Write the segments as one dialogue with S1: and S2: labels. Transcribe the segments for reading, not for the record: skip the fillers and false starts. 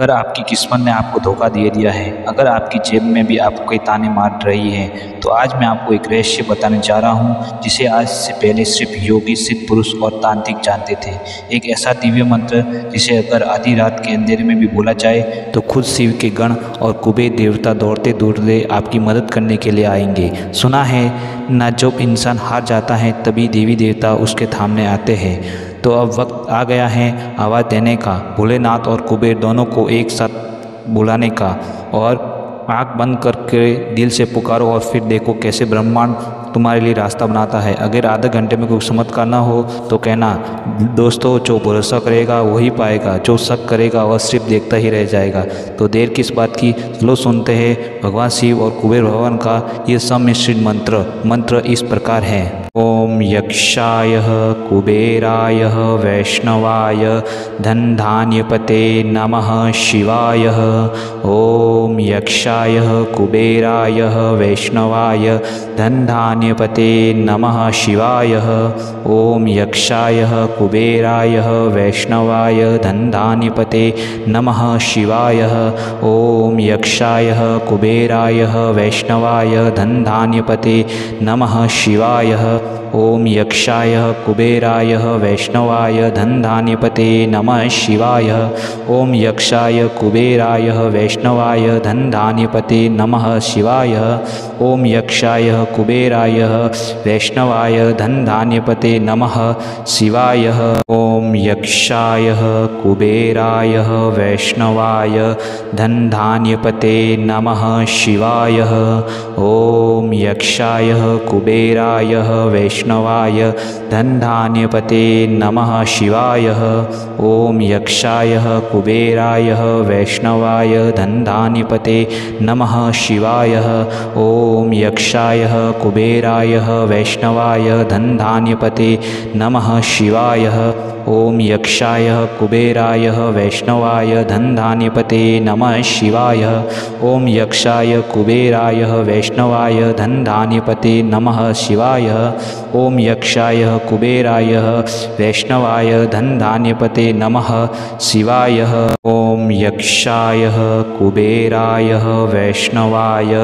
S1: अगर आपकी किस्मत ने आपको धोखा दे दिया है, अगर आपकी जेब में भी आपको ताने मार रही है, तो आज मैं आपको एक रहस्य बताने जा रहा हूँ जिसे आज से पहले सिर्फ योगी, सिद्ध पुरुष और तांत्रिक जानते थे। एक ऐसा दिव्य मंत्र जिसे अगर आधी रात के अंधेरे में भी बोला जाए तो खुद शिव के गण और कुबेर देवता दौड़ते दौड़ते आपकी मदद करने के लिए आएंगे। सुना है ना, जब इंसान हार जाता है तभी देवी देवता उसके थामने आते हैं। तो अब वक्त आ गया है आवाज़ देने का, भोलेनाथ और कुबेर दोनों को एक साथ बुलाने का। और आँख बंद करके दिल से पुकारो और फिर देखो कैसे ब्रह्मांड तुम्हारे लिए रास्ता बनाता है। अगर आधे घंटे में कोई चमत्कार ना हो तो कहना दोस्तों, जो भरोसा करेगा वही पाएगा, जो शक करेगा वह सिर्फ देखता ही रह जाएगा। तो देर किस बात की, चलो सुनते हैं भगवान शिव और कुबेर भगवान का ये सम्मिश्रित मंत्र इस प्रकार है। ओम यक्षाय कुबेराय वैष्णवाय धनधान्यपते नमः शिवाय। ओम यक्षाय कुबेराय वैष्णवाय धनधान्यपते नमः शिवाय। ओम यक्षाय कुबेराय वैष्णवाय धनधान्यपते नमः शिवाय। ओम यक्षाय कुबेराय वैष्णवाय धनधान्यपते नमः शिवाय। ओम यक्षाय कुबेराय वैष्णवाय धनधान्यपते नमः शिवाय। ओम यक्षाय कुबेराय वैष्णवाय धनधान्यपते नमः शिवाय। ओम यक्षाय कुबेराय वैष्णवाय धनधान्यपते नमः शिवाय। ओम यक्षाय कुबेराय वैष्णवाय धनधान्यपते नमः शिवाय। ओम यक्षाय कुबेराय वैष्णवाय धनधान्यपते नमः शिवाय। ओम यक्षाय कुबेराय वैष्णवाय धनधान्यपते नमः शिवाय। ओम यक्षाय कुबेराय वैष्णवाय धनधान्यपते नमः शिवाय। ओम यक्षाय कुबेराय वैष्णवाय धनधान्यपते नमः शिवाय। ओम यक्षाय कुबेराय वैष्णवाय धनधान्यपते नमः शिवाय। ओम यक्षाय कुबेराय वैष्णवाय धनधान्यपते नमः शिवाय। ओम यक्षाय कुबेराय वैष्णवाय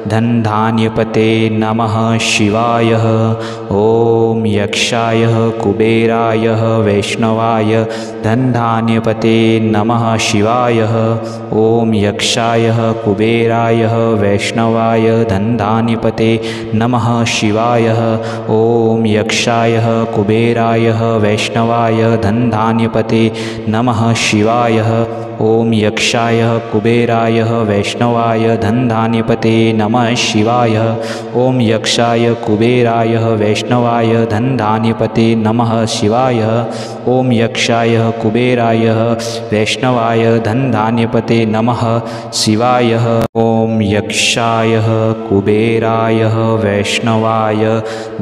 S1: धनधान्यपते नमः शिवाय। ओम यक्षाय कुबेराय वैष्णवाय धनधान्यपते नमः शिवाय। ओम यक्षाय कुबेराय वैष्णवाय धनधान्यपते नमः शिवाय। ओम यक्षाय कुबेराय वैष्णवाय धनधान्यपते नमः शिवाय। ओम यक्षाय कुबेराय वैष्णवाय धनधान्यपते नमः शिवाय। ओम यक्षाय कुबेराय वैष्णवाय धनधान्यपते नमः शिवाय। ओम यक्षाय कुबेराय वैष्णवाय धनधान्यपते नमः शिवाय। ओम यक्षाय कुबेराय वैष्णवाय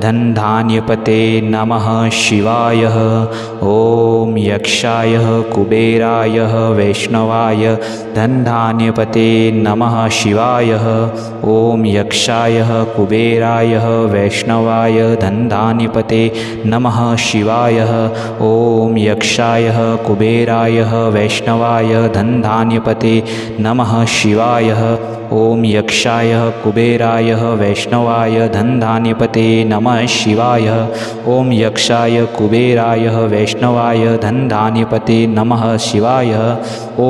S1: धनधान्यपते नमः शिवाय। ओम यक्षाय कुबेराय वैष्णवाय धनधान्यपते नमः शिवाय। ओम यक्षाय कुबेराय वैष्णवाय धनधान्यपते नमः शिवाय। ओम यक्षाय कुबेराय वैष्णवाय धनधान्यपते नमः शिवाय। ओम यक्षाय कुबेराय वैष्णवाय धनधान्यपते नमः शिवाय। ओम यक्षाय कुबेराय वैष्णवाय धनधान्यपते नमः शिवाय। ओम यक्षाय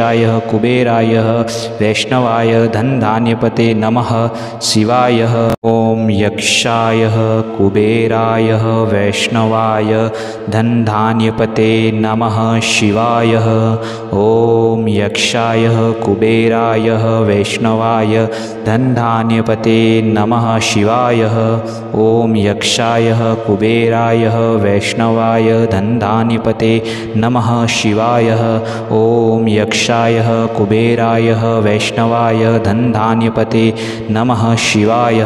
S1: कुबेराय वैष्णवाय धनधान्यपते नमः शिवाय। ओम यक्षाय कुबेराय वैष्णवाय धनधान्यपते नमः शिवाय। ओम यक्षाय कुबेराय वैष्णवाय धनधान्यपते नमः शिवाय। ओम यक्षाय कुबेराय वैष्णवाय धनधान्यपते नमः शिवाय। ओम यक्षाय कुबेराय वैष्णवाय धनधान्यपते नमः शिवाय।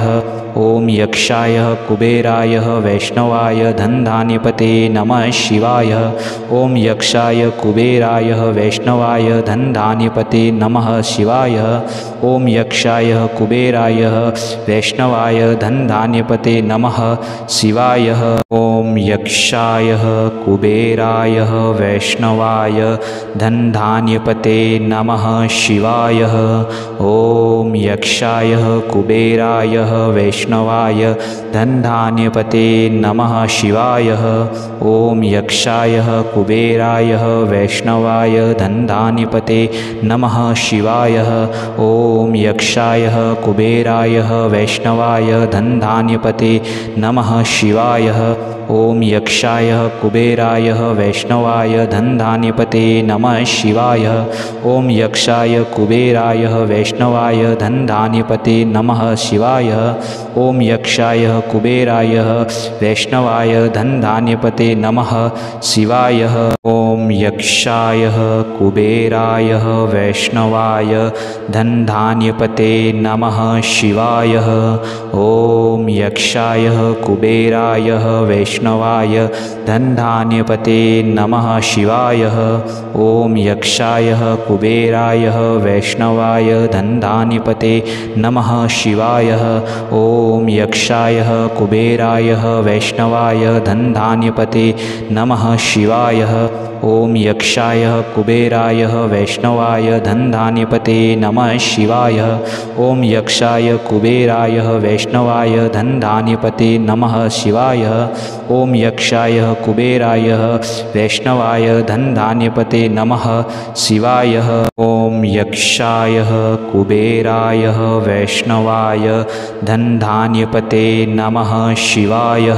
S1: ओम यक्षाय कुबेराय वैष्णवाय धनधान्यपते नमः शिवाय। ओम यक्षाय कुबेराय वैष्णवाय धनधान्यपते नमः शिवाय। ओम यक्षाय कुबेराय वैष्णवाय धनधान्यपते नमः शिवाय। ओम यक्षाय कुबेराय वैष्णवाय धनधान्यपते नमः शिवाय। ओम यक्षाय कुबेराय वैष्णवाय धनधान्यपते नमः शिवाय। ओम यक्षाय कुबेराय वैष्णवाय धनधान्यपते नमः शिवाय। ओम यक्षाय कुबेराय वैष्णवाय धनधान्यपते नमः शिवाय। ओम यक्षाय कुबेराय वैष्णवाय धनधान्यपते नमः शिवाय। ओम यक्षाय कुबेराय वैष्णवाय धनधान्यपते नमः शिवाय। ओम यक्षाय कुबेराय वैष्णवाय धनधान्यपते नमः शिवाय। ओम यक्षाय कुबेराय वैष्णवाय धनधान्यपते नमः शिवाय। ओम यक्षाय कुबेराय वैष्णवाय धनधान्यपते नमः शिवाय। ओम यक्षाय कुबेराय वैष्णवाय धनधान्यपते नमः शिवाय। ओम यक्षाय कुबेराय वैष्णवाय धनधान्यपते नमः शिवाय। ओम यक्षाय कुबेराय वैष्णवाय धनधान्यपते नमः शिवाय। ओम यक्षाय कुबेराय वैष्णवाय धनधान्यपते नमः शिवाय। ओम यक्षाय कुबेराय वैष्णवाय धनधान्यपते नमः शिवाय। ओम यक्षाय कुबेराय वैष्णवाय धनधान्यपते नमः शिवाय।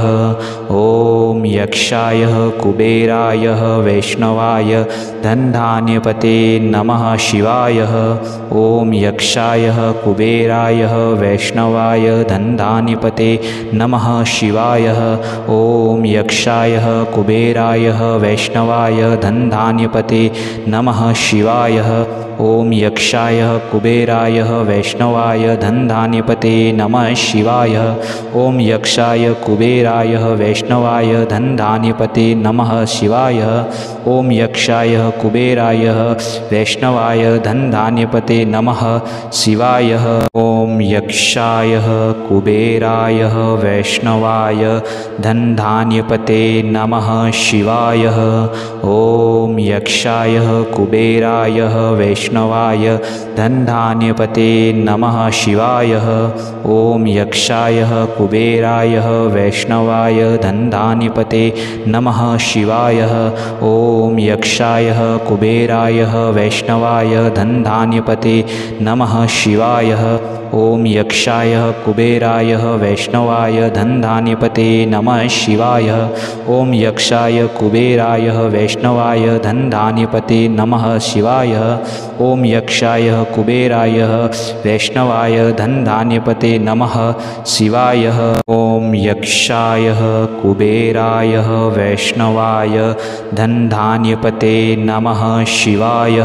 S1: ओम यक्षाय कुबेराय वैष्णवाय धनधान्यपते नमः शिवाय। ओम यक्षाय कुबेराय वैष्णवाय धनधान्यपते नमः शिवाय। ओम यक्षाय कुबेराय वैष्णवाय धनधान्यपते नमः शिवाय। ओम यक्षाय कुबेराय वैष्णवाय धनधान्यपते नमः शिवाय। ओम यक्षाय कुबेराय वैष्णवाय धनधान्यपते नमः शिवाय। ओम यक्षाय कुबेराय वैष्णवाय धनधान्यपते नमः शिवाय। ओम यक्षाय कुबेराय वैष्णवाय धनधान्यपते नमः शिवाय। ओम यक्षाय कुबेराय वैष्णवाय धनधान्यपते नमः शिवाय। ओम यक्षाय कुबेराय वैष्णवाय धनधान्यपते नमः शिवाय। ओम यक्षाय कुबेराय वैष्णवाय धनधान्यपते नमः शिवाय। ओम यक्षाय कुबेराय वैष्णवाय धनधान्यपते नमः शिवाय। ओम यक्षाय कुबेराय वैष्णवाय धनधान्यपते नमः शिवाय। ओम यक्षाय कुबेराय वैष्णवाय धनधान्यपते नमः शिवाय। ओम यक्षाय कुबेराय वैष्णवाय धनधान्यपते नमः शिवाय। ओम यक्षाय कुबेराय वैष्णवाय धनधान्यपते नमः शिवाय।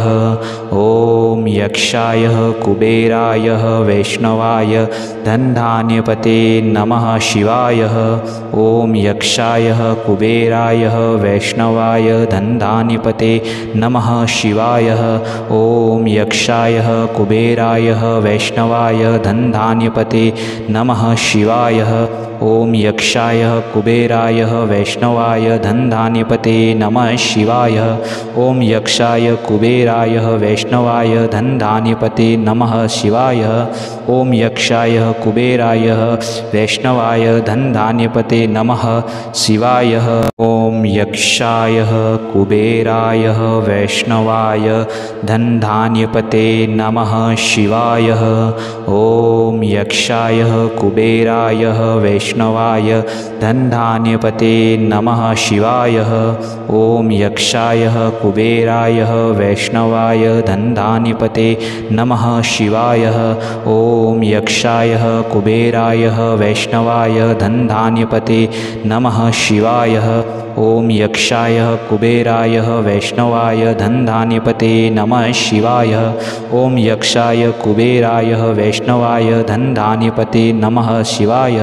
S1: ओम यक्षाय कुबेराय वैष्णवाय धनधान्यपते नमः शिवाय। ओम यक्षाय कुबेराय वैष्णवाय धनधान्यपते नमः शिवाय। ओम यक्षाय कुबेराय वैष्णवाय धनधान्यपते नमः शिवाय। ओम यक्षाय कुबेराय वैष्णवाय धनधान्यपते नमः शिवाय। ओम यक्षाय कुबेराय वैष्णवाय धनधान्यपते नमः शिवाय। ओम यक्षाय कुबेराय वैष्णवाय धनधान्यपते नमः शिवाय। ओम यक्षाय कुबेराय वैष्णवाय धनधान्यपते नमः शिवाय। ओम यक्षाय कुबेराय वैष्णवाय धनधान्यपते नमः शिवाय। ओम यक्षाय कुबेराय वैष्णवाय धनधान्यपते नमः शिवाय। ओम यक्षाय कुबेराय वैष्णवाय धनधान्यपते नमः शिवाय। ओम यक्षाय कुबेराय वैष्णवाय धनधान्यपते नमः शिवाय।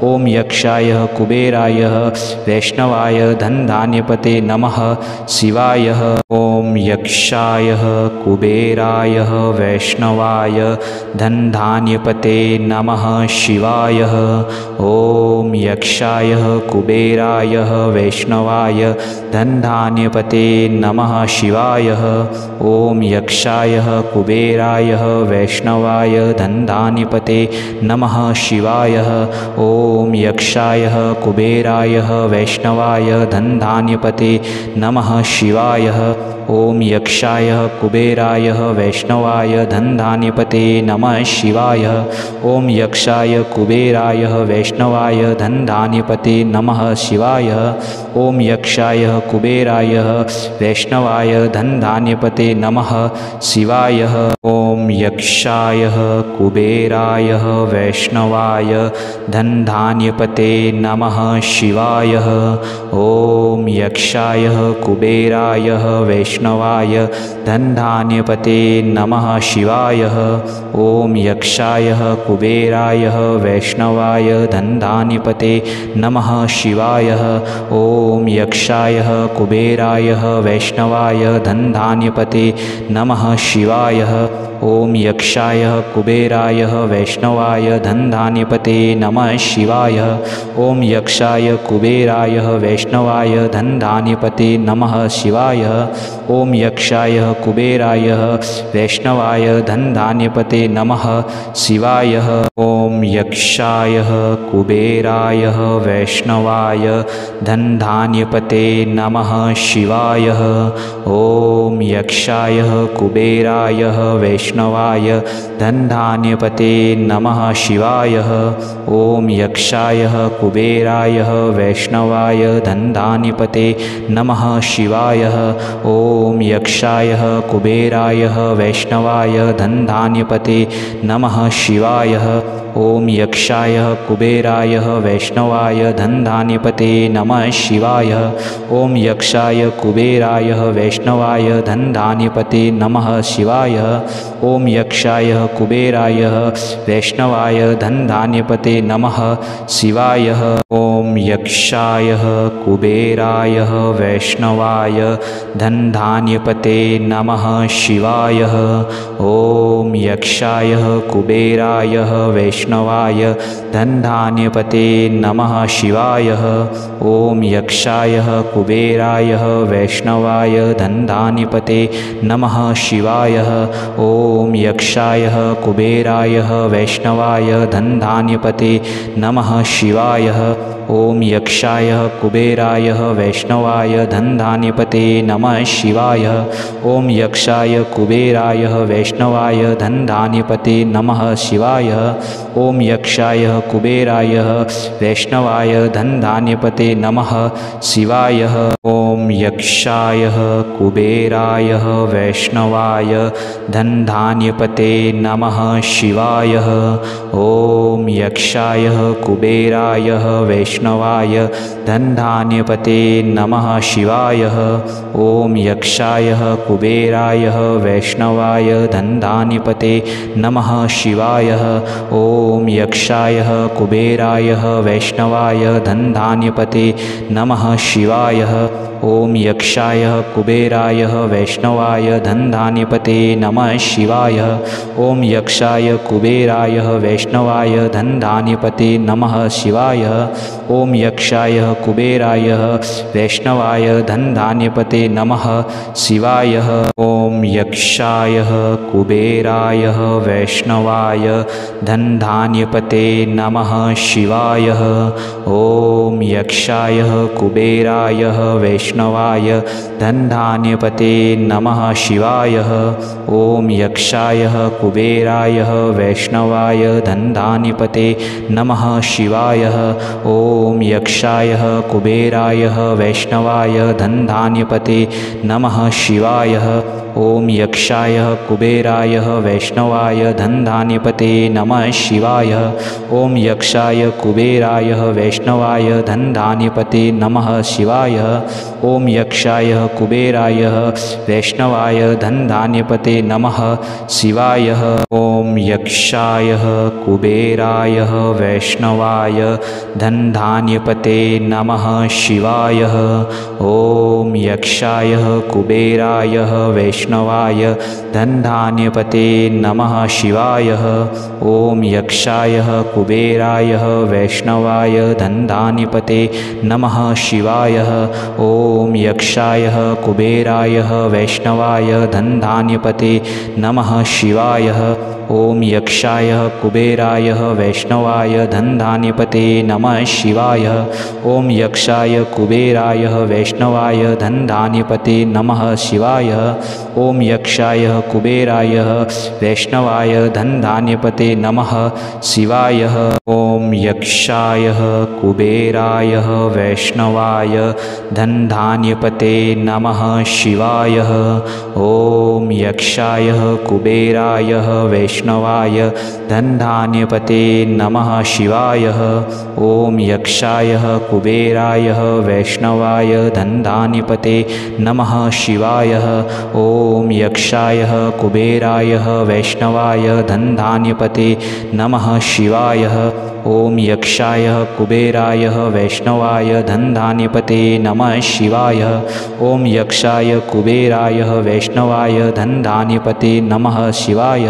S1: ओम यक्षाय कुबेराय वैष्णवाय धनधान्यपते नमः शिवाय। ओम ॐ यक्षाय कुबेराय वैष्णवाय धनधान्यपते नमः शिवाय। ॐ यक्षाय कुबेराय वैष्णवाय धनधान्यपते नमः शिवाय। ॐ यक्षाय कुबेराय वैष्णवाय धनधान्यपते नमः शिवाय। ॐ यक्षाय कुबेराय वैष्णवाय धनधान्यपते नमः शिवाय। ॐ यक्षाय कुबेराय वैष्णवाय धनधान्यपते नमः शिवाय। ॐ यक्षाय कुबेराय वैष्णवाय धनधान्यपते नमः शिवाय। ॐ यक्षाय कुबेराय वैष्णवाय धनधान्यपते नमः शिवाय। ॐ यक्षाय कुबेराय वैष्णवाय धनधान्यपते नमः शिवाय। ॐ यक्षाय कुबेराय वैष्णवाय धनधान्यपते नमः शिवाय। ॐ यक्षाय कुबेराय वैष्णवाय धनधान्यपते नमः शिवाय। ॐ यक्षाय कुबेराय वैष्णवाय धनधान्यपते नमः शिवाय। ॐ यक्षाय कुबेराय वैष्णवाय धनधान्यपते नमः शिवाय। ॐ यक्षाय कुबेराय वैष्णवाय धनधान्यपते नमः शिवाय। ॐ यक्षाय कुबेराय वैष्णवाय धनधान्यपते नमः शिवाय। ॐ यक्षाय कुबेराय वैष्णवाय धनधान्यपते नमः शिवाय। ॐ यक्षाय कुबेराय वैष्णवाय धनधान्यपते नमः शिवाय। ॐ यक्षाय कुबेराय वैष्णवाय धनधान्यपते नमः शिवाय। ॐ यक्षाय कुबेराय वैष्णवाय धनधान्यपते नमः शिवाय। ॐ यक्षाय कुबेराय वैष्णवाय धनधान्यपते नमः शिवाय। ॐ यक्षाय कुबेराय वैष्णवाय धनधान्यपते नमः शिवाय। ॐ यक्षाय कुबेराय वैष्णवाय धनधान्यपते नमः शिवाय। ॐ यक्षाय कुबेराय वैष्णवाय धनधान्यपते नमः शिवाय। ॐ यक्षाय कुबेराय वैष्णवाय धनधान्यपते नमः शिवाय। ॐ यक्षाय कुबेराय वैष्णवाय धनधान्यपते नमः शिवाय। ॐ यक्षाय कुबेराय वैष्णवाय धनधान्यपते नमः शिवाय। ॐ यक्षाय कुबेराय वैष्णवाय धनधान्यपते नमः शिवाय। ॐ यक्षाय कुबेराय वैष्णवाय धनधान्यपते नमः शिवाय। ॐ यक्षाय कुबेराय वैष्णवाय धनधान्यपते नमः शिवाय। ॐ यक्षाय कुबेराय वैष्णवाय धनधान्यपते नमः शिवाय। ॐ यक्षाय कुबेराय वैष्णवाय धनधान्यपते नमः शिवाय। ॐ यक्षाय कुबेराय वैष्णवाय धनधान्यपते नमः शिवाय। ॐ यक्षाय कुबेराय वैष्णवाय धनधान्यपते नमः शिवाय। ॐ यक्षाय कुबेराय वैष्णवाय धनधान्यपते नमः शिवाय। ॐ यक्षाय कुबेराय वैष्णवाय धनधान्यपते नमः शिवाय। ॐ यक्षाय कुबेराय वैष्णवाय धनधान्यपते नमः शिवाय। ॐ यक्षाय कुबेराय वैष्णवाय धनधान्यपते नमः शिवाय। ॐ यक्षाय कुबेराय वैष्णवाय धनधान्यपते नमः शिवाय। ॐ यक्षाय कुबेराय वैष्णवाय धनधान्यपते नमः शिवाय। ॐ यक्षाय कुबेराय वैष्णवाय धनधान्यपते नमः शिवाय। ॐ यक्षाय कुबेराय वैष्णवाय धनधान्यपते नमः शिवाय। ॐ यक्षाय कुबेराय वैष्णवाय धनधान्यपते नमः शिवाय। ॐ यक्षाय कुबेराय वैष्णवाय धनधान्यपते नमः शिवाय। ॐ ॐ यक्षाय कुबेराय वैष्णवाय धनधान्यपते नमः शिवाय। ॐ यक्षाय कुबेराय वैष्णवाय धनधान्यपते नमः शिवाय। ॐ यक्षाय कुबेराय वैष्णवाय धनधान्यपते नमः शिवाय। ॐ यक्षाय कुबेराय वैष्णवाय धनधान्यपते नमः शिवाय। ॐ यक्षाय कुबेराय वैष्णवाय धनधान्यपते नमः शिवाय। ॐ यक्षाय कुबेराय वैष्णवाय धनधान्यपते नमः शिवाय। ॐ यक्षाय कुबेराय वैष्णवाय धनधान्यपते नमः शिवाय। ॐ यक्षाय कुबेराय वैष्णवाय धनधान्यपते नमः शिवाय। ॐ यक्षाय कुबेराय वैष्णवाय धनधान्यपते नमः शिवाय। ॐ यक्षाय कुबेराय वैष्णवाय धनधान्यपते नमः शिवाय। ॐ यक्षाय कुबेराय वैष्णवाय धनधान्यपते नमः शिवाय। ॐ यक्षाय कुबेराय वैष्णवाय धनधान्यपते नमः शिवाय। ॐ यक्षाय कुबेराय वैष्णवाय धनधान्यपते नमः शिवाय।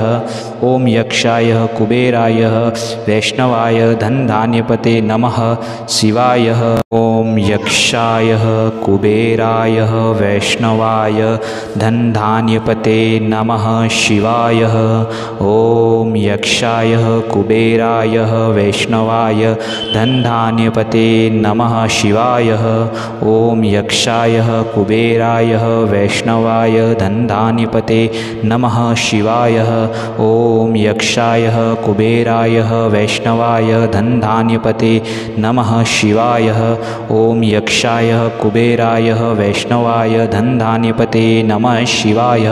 S1: ॐ यक्षाय कुबेराय वैष्णवाय धनधान्यपते नमः शिवाय। ॐ यक्षाय कुबेराय वैष्णवाय धनधान्यपते नमः शिवाय। ॐ यक्षाय कुबेराय वैष्णवाय धनधान्यपते नमः शिवाय। ॐ यक्षाय कुबेराय वैष्णवाय धनधान्यपते नमः शिवाय। ॐ यक्षाय कुबेराय वैष्णवाय धनधान्यपते नमः शिवाय। ॐ यक्षाय कुबेराय वैष्णवाय धनधान्यपते नमः शिवाय। ॐ यक्षाय कुबेराय वैष्णवाय धनधान्यपते नमः शिवाय।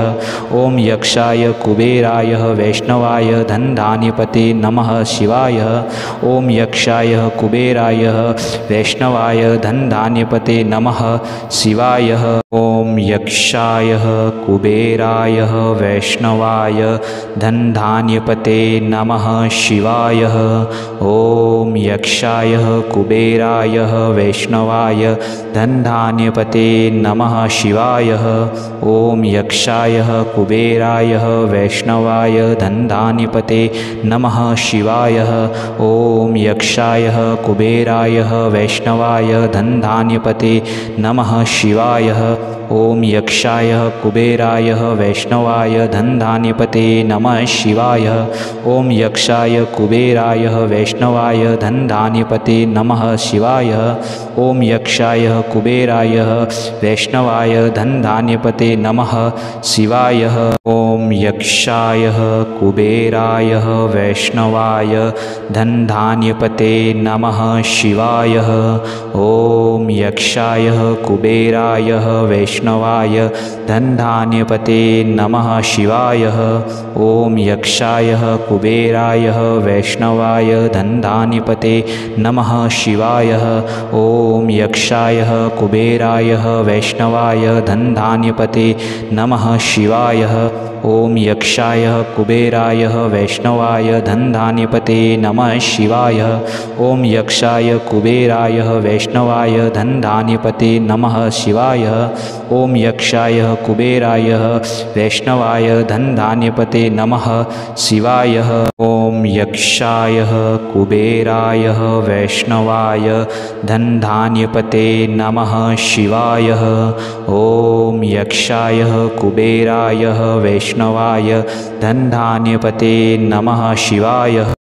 S1: ॐ यक्षाय कुबेराय वैष्णवाय धनधान्यपते नमः शिवाय। ॐ यक्षाय कुबेराय वैष्णवाय धनधान्यपते नमः शिवाय। ॐ यक्षाय कुबेराय वैष्णवाय धनधान्यपते नमः शिवाय। ॐ यक्षाय कुबेराय वैष्णवाय धनधान्यपते नमः शिवाय। ॐ यक्षाय कुबेराय वैष्णवाय धनधान्यपते नमः शिवाय। ॐ यक्षाय कुबेराय वैष्णवाय धनधान्यपते नमः शिवाय। ॐ यक्षाय कुबेराय वैष्णवाय धनधान्यपते नमः शिवाय। ॐ यक्षाय कुबेराय वैष्णवाय धनधान्यपते नमः शिवाय। ॐ यक्षाय कुबेराय वैष्णवाय धनधान्यपते नमः शिवाय। ॐ यक्षाय कुबेराय वैष्णवाय धनधान्यपते नमः शिवाय। ॐ यक्षाय कुबेराय वैष्णवाय धनधान्यपते नमः शिवाय। ॐ यक्षाय कुबेराय वैष्णवाय धनधान्यपते नमः शिवाय। ॐ यक्षाय कुबेराय वैष्णवाय धनधान्यपते नमः शिवाय। ॐ यक्षाय कुबेराय वैष्णवाय धनधान्यपते नमः शिवाय। ॐ यक्षाय कुबेराय वैष्णवाय धनधान्यपते नमः शिवाय। ॐ यक्षाय कुबेराय वैष्णवाय धनधान्यपते नमः शिवाय। ॐ यक्षाय कुबेराय वैष्णवाय धनधान्यपते नमः शिवाय।